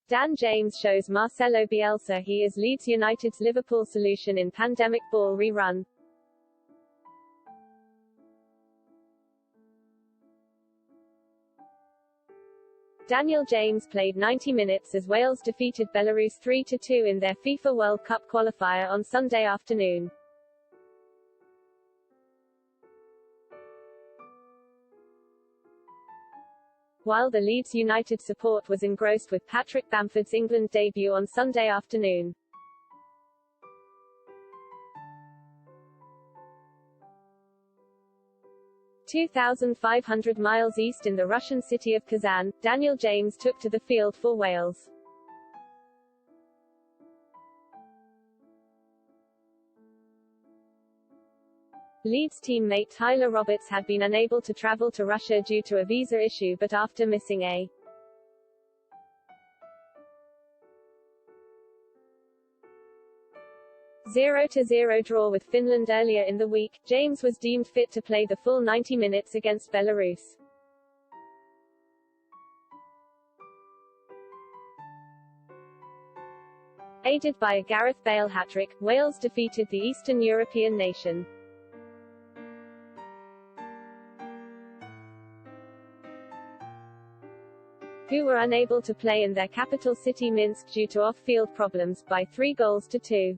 Dan James shows Marcelo Bielsa he is Leeds United's Liverpool solution in pandemic ball rerun. Daniel James played 90 minutes as Wales defeated Belarus 3-2 in their FIFA World Cup qualifier on Sunday afternoon. While the Leeds United support was engrossed with Patrick Bamford's England debut on Sunday afternoon. (2,500 miles east in the Russian city of Kazan), Daniel James took to the field for Wales. Leeds teammate Tyler Roberts had been unable to travel to Russia due to a visa issue, but after missing a 0-0 draw with Finland earlier in the week, James was deemed fit to play the full 90 minutes against Belarus. Aided by a Gareth Bale hat-trick, Wales defeated the Eastern European nation. Who were unable to play in their capital city Minsk due to off-field problems, by 3-2.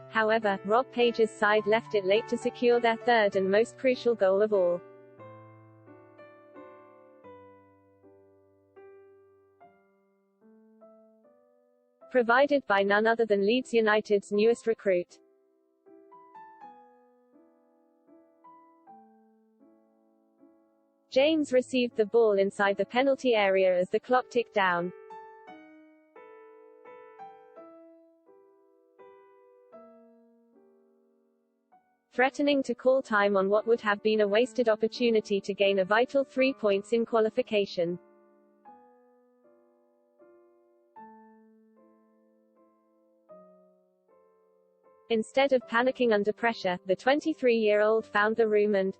However, Rob Page's side left it late to secure their third and most crucial goal of all. Provided by none other than Leeds United's newest recruit. James received the ball inside the penalty area as the clock ticked down. Threatening to call time on what would have been a wasted opportunity to gain a vital 3 points in qualification. Instead of panicking under pressure, the 23-year-old found the room and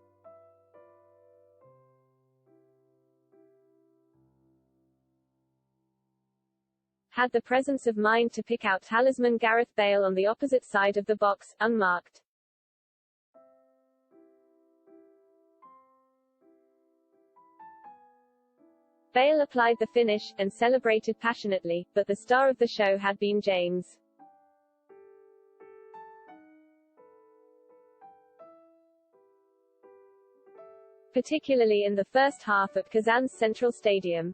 had the presence of mind to pick out talisman Gareth Bale on the opposite side of the box, unmarked. Bale applied the finish, and celebrated passionately, but the star of the show had been James. Particularly in the first half at Kazan's Central Stadium.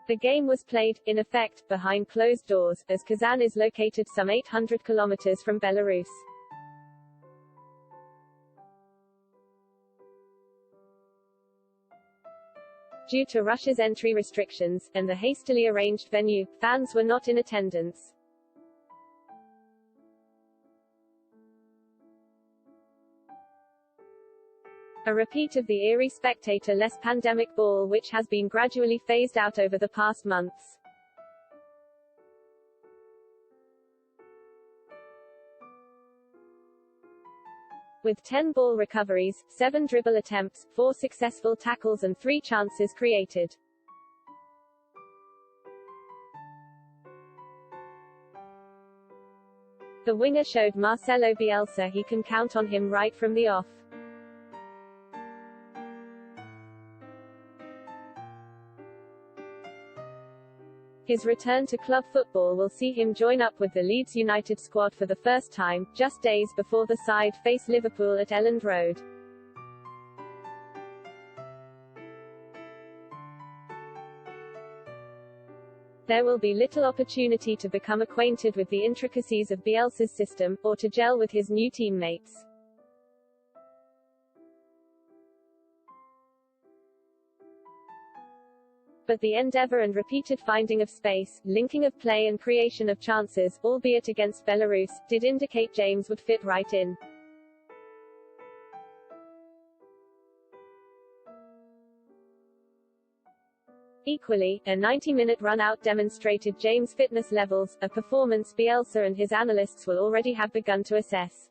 The game was played, in effect, behind closed doors, as Kazan is located some 800 kilometers from Belarus. Due to Russia's entry restrictions, and the hastily arranged venue, fans were not in attendance. A repeat of the eerie spectator-less pandemic ball which has been gradually phased out over the past months. With 10 ball recoveries, 7 dribble attempts, 4 successful tackles and 3 chances created. The winger showed Marcelo Bielsa he can count on him right from the off. His return to club football will see him join up with the Leeds United squad for the first time, just days before the side face Liverpool at Elland Road. There will be little opportunity to become acquainted with the intricacies of Bielsa's system, or to gel with his new teammates. But the endeavour and repeated finding of space, linking of play and creation of chances, albeit against Belarus, did indicate James would fit right in. Equally, a 90-minute run-out demonstrated James' fitness levels, a performance Bielsa and his analysts will already have begun to assess.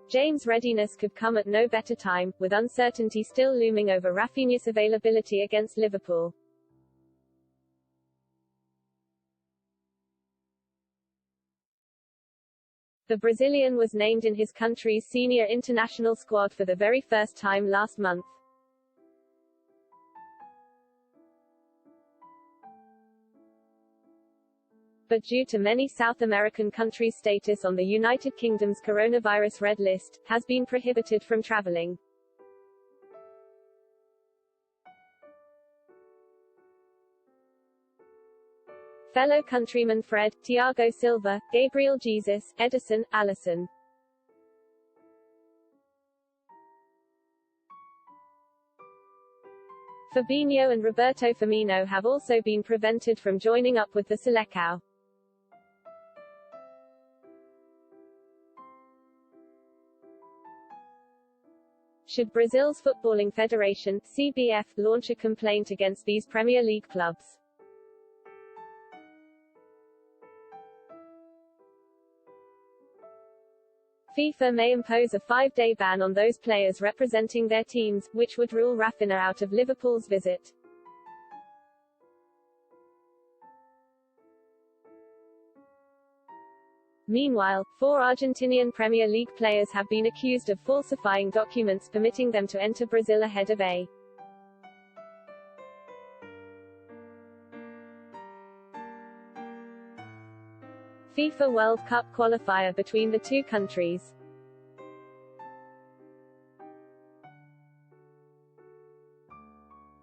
James' readiness could come at no better time, with uncertainty still looming over Rafinha's availability against Liverpool. The Brazilian was named in his country's senior international squad for the very first time last month. But due to many South American countries' status on the United Kingdom's coronavirus red list, has been prohibited from traveling. Fellow countrymen Fred, Thiago Silva, Gabriel Jesus, Ederson, Alisson, Fabinho and Roberto Firmino have also been prevented from joining up with the Selecao. Should Brazil's Footballing Federation, CBF, launch a complaint against these Premier League clubs? FIFA may impose a 5-day ban on those players representing their teams, which would rule Rafinha out of Liverpool's visit. Meanwhile, 4 Argentinian Premier League players have been accused of falsifying documents permitting them to enter Brazil ahead of a FIFA World Cup qualifier between the two countries.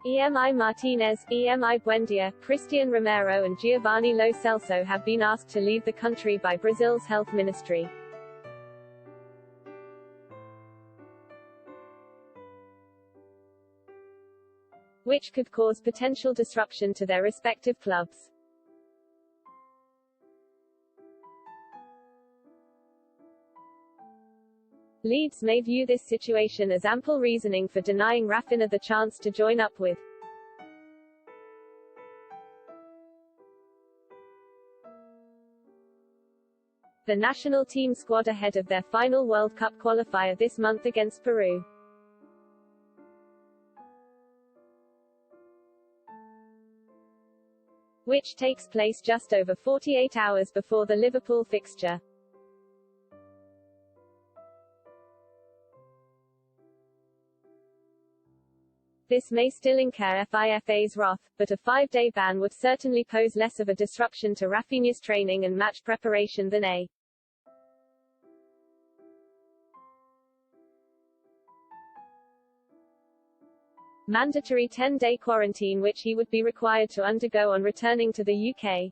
Emi Martinez, Emi Buendia, Christian Romero and Giovanni Lo Celso have been asked to leave the country by Brazil's health ministry. Which could cause potential disruption to their respective clubs. Leeds may view this situation as ample reasoning for denying Rafinha the chance to join up with the national team squad ahead of their final World Cup qualifier this month against Peru. Which takes place just over 48 hours before the Liverpool fixture. This may still incur FIFA's wrath, but a 5-day ban would certainly pose less of a disruption to Rafinha's training and match preparation than a mandatory 10-day quarantine which he would be required to undergo on returning to the UK.